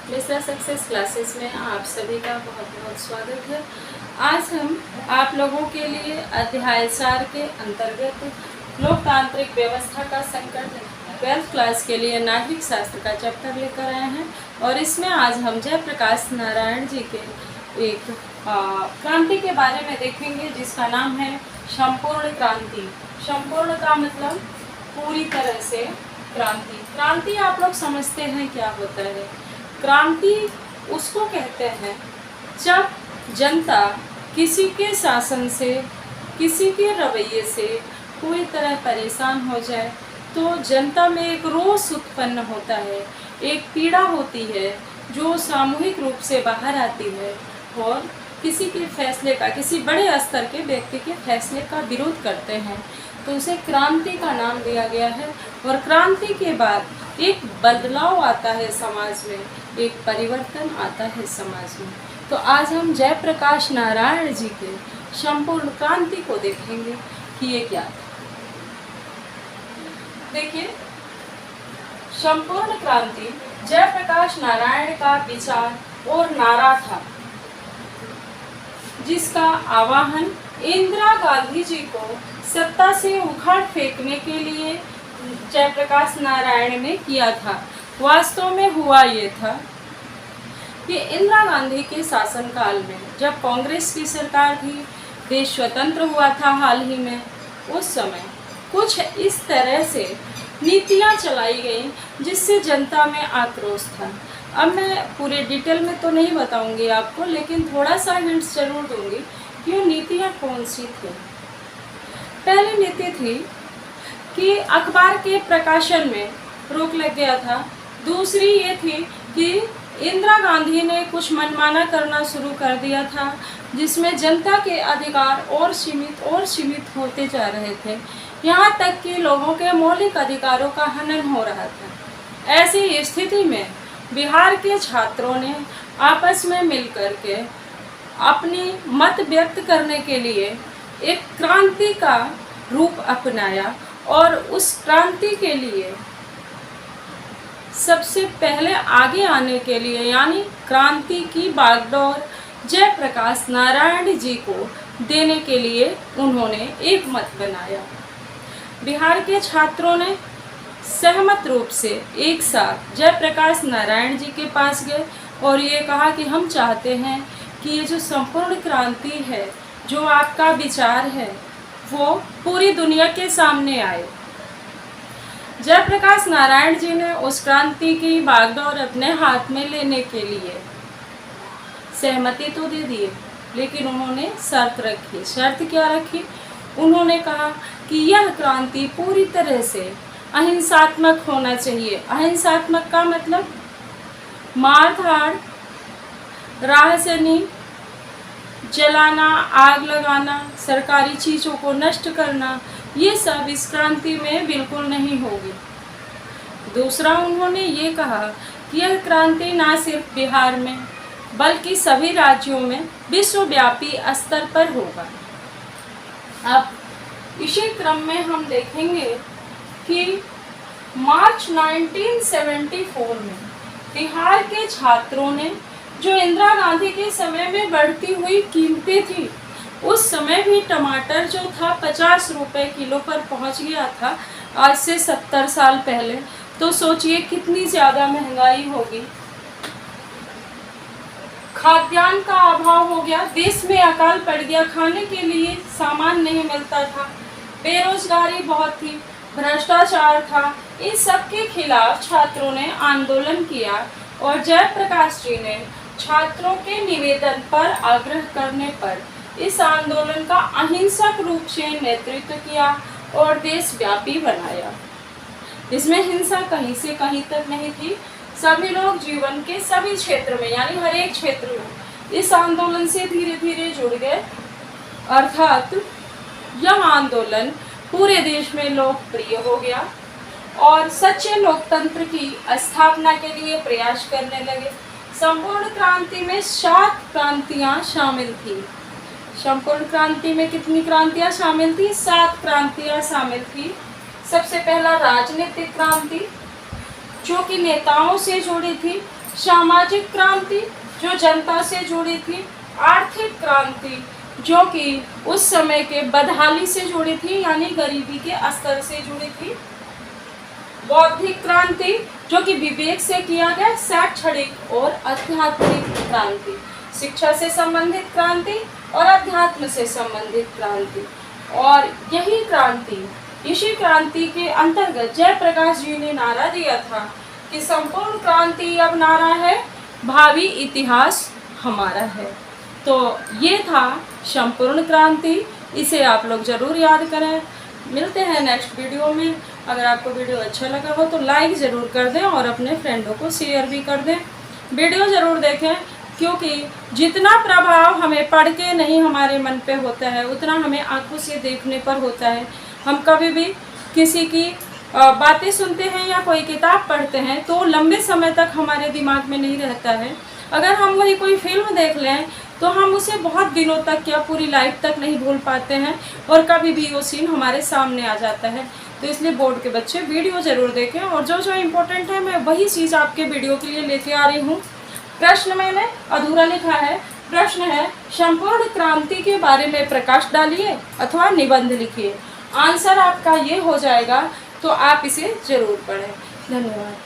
Mister success classes में आप सभी का बहुत बहुत स्वागत है। आज हम आप लोगों के लिए अध्याय 4 के अंतर्गत लोकतांत्रिक व्यवस्था का संकट 12th क्लास के लिए नागरिक शास्त्र का चैप्टर लेकर आए हैं और इसमें आज हम जयप्रकाश नारायण जी के एक क्रांति के बारे में देखेंगे जिसका नाम है संपूर्ण क्रांति। संपूर्ण का मतलब पूरी तरह से क्रांति। क्रांति आप लोग समझते हैं क्या होता है? क्रांति उसको कहते हैं जब जनता किसी के शासन से, किसी के रवैये से पूरी तरह परेशान हो जाए तो जनता में एक रोष उत्पन्न होता है, एक पीड़ा होती है जो सामूहिक रूप से बाहर आती है और किसी के फैसले का, किसी बड़े स्तर के व्यक्ति के फैसले का विरोध करते हैं, तो उसे क्रांति का नाम दिया गया है। और क्रांति के बाद एक बदलाव आता है समाज में, एक परिवर्तन आता है समाज में। तो आज हम जयप्रकाश नारायण जी के संपूर्ण क्रांति को देखेंगे कि ये क्या था। देखिए, संपूर्ण क्रांति जयप्रकाश नारायण का विचार और नारा था जिसका आह्वान इंदिरा गांधी जी को सत्ता से उखाड़ फेंकने के लिए जयप्रकाश नारायण ने किया था। वास्तव में हुआ ये था कि इंदिरा गांधी के शासनकाल में जब कांग्रेस की सरकार थी, देश स्वतंत्र हुआ था हाल ही में, उस समय कुछ इस तरह से नीतियां चलाई गई जिससे जनता में आक्रोश था। अब मैं पूरे डिटेल में तो नहीं बताऊंगी आपको, लेकिन थोड़ा सा हिंट्स जरूर दूंगी कि वो नीतियां कौन सी थी। पहली नीति थी कि अखबार के प्रकाशन में रोक लग गया था। दूसरी ये थी कि इंदिरा गांधी ने कुछ मनमाना करना शुरू कर दिया था जिसमें जनता के अधिकार और सीमित होते जा रहे थे, यहाँ तक कि लोगों के मौलिक अधिकारों का हनन हो रहा था। ऐसी स्थिति में बिहार के छात्रों ने आपस में मिलकर के अपनी मत व्यक्त करने के लिए एक क्रांति का रूप अपनाया और उस क्रांति के लिए सबसे पहले आगे आने के लिए, यानी क्रांति की बागडोर जयप्रकाश नारायण जी को देने के लिए उन्होंने एक मत बनाया। बिहार के छात्रों ने सहमत रूप से एक साथ जयप्रकाश नारायण जी के पास गए और ये कहा कि हम चाहते हैं कि ये जो संपूर्ण क्रांति है, जो आपका विचार है, वो पूरी दुनिया के सामने आए। जयप्रकाश नारायण जी ने उस क्रांति की बागडोर अपने हाथ में लेने के लिए सहमति तो दे दिए, लेकिन उन्होंने शर्त रखी। शर्त क्या रखी? उन्होंने कहा कि यह क्रांति पूरी तरह से अहिंसात्मक होना चाहिए। अहिंसात्मक का मतलब मारधाड़, राहसनी, जलाना, आग लगाना, सरकारी चीज़ों को नष्ट करना, ये सब इस क्रांति में बिल्कुल नहीं होगी। दूसरा, उन्होंने ये कहा कि यह क्रांति ना सिर्फ बिहार में बल्कि सभी राज्यों में विश्वव्यापी स्तर पर होगा। अब इसी क्रम में हम देखेंगे कि मार्च 1974 में बिहार के छात्रों ने, जो इंदिरा गांधी के समय में बढ़ती हुई कीमतें थी, उस समय भी टमाटर जो था 50 रुपए किलो पर पहुंच गया था आज से 70 साल पहले। तो सोचिए कितनी ज़्यादा महंगाई होगी। खाद्यान्न का अभाव हो गया, देश में अकाल पड़ गया, खाने के लिए सामान नहीं मिलता था, बेरोजगारी बहुत थी, भ्रष्टाचार था। इन सब के खिलाफ छात्रों ने आंदोलन किया और जयप्रकाश जी ने छात्रों के निवेदन पर आग्रह करने पर इस आंदोलन का अहिंसक रूप से नेतृत्व किया और देशव्यापी बनाया। इसमें हिंसा कहीं से कहीं तक नहीं थी। सभी लोग जीवन के सभी क्षेत्र में, यानी हर एक क्षेत्र में इस आंदोलन से धीरे धीरे जुड़ गए। अर्थात यह आंदोलन पूरे देश में लोकप्रिय हो गया और सच्चे लोकतंत्र की स्थापना के लिए प्रयास करने लगे। संपूर्ण क्रांति में 7 क्रांतियां शामिल थी। संपूर्ण क्रांति में कितनी क्रांतियां शामिल थी? 7 क्रांतियां शामिल थी। सबसे पहला राजनीतिक क्रांति, जो कि नेताओं से जुड़ी थी। सामाजिक क्रांति जो जनता से जुड़ी थी, आर्थिक क्रांति जो कि उस समय के बदहाली से जुड़ी थी यानी गरीबी के स्तर से जुड़ी थी, बौद्धिक क्रांति जो कि विवेक से किया गया, शैक्षणिक और आध्यात्मिक क्रांति, शिक्षा से संबंधित क्रांति और अध्यात्म से संबंधित क्रांति। और यही क्रांति, इसी क्रांति के अंतर्गत जयप्रकाश जी ने नारा दिया था कि संपूर्ण क्रांति अब नारा है, भावी इतिहास हमारा है। तो ये था संपूर्ण क्रांति, इसे आप लोग जरूर याद करें। मिलते हैं नेक्स्ट वीडियो में। अगर आपको वीडियो अच्छा लगा हो तो लाइक ज़रूर कर दें और अपने फ्रेंडों को शेयर भी कर दें। वीडियो ज़रूर देखें, क्योंकि जितना प्रभाव हमें पढ़ के नहीं हमारे मन पे होता है, उतना हमें आंखों से देखने पर होता है। हम कभी भी किसी की बातें सुनते हैं या कोई किताब पढ़ते हैं तो लंबे समय तक हमारे दिमाग में नहीं रहता है। अगर हम वही कोई फिल्म देख लें तो हम उसे बहुत दिनों तक या पूरी लाइफ तक नहीं भूल पाते हैं और कभी भी वो सीन हमारे सामने आ जाता है। तो इसलिए बोर्ड के बच्चे वीडियो ज़रूर देखें, और जो जो इम्पोर्टेंट है मैं वही चीज़ आपके वीडियो के लिए लेके आ रही हूँ। प्रश्न मैंने अधूरा लिखा है। प्रश्न है, संपूर्ण क्रांति के बारे में प्रकाश डालिए अथवा निबंध लिखिए। आंसर आपका ये हो जाएगा, तो आप इसे ज़रूर पढ़ें। धन्यवाद।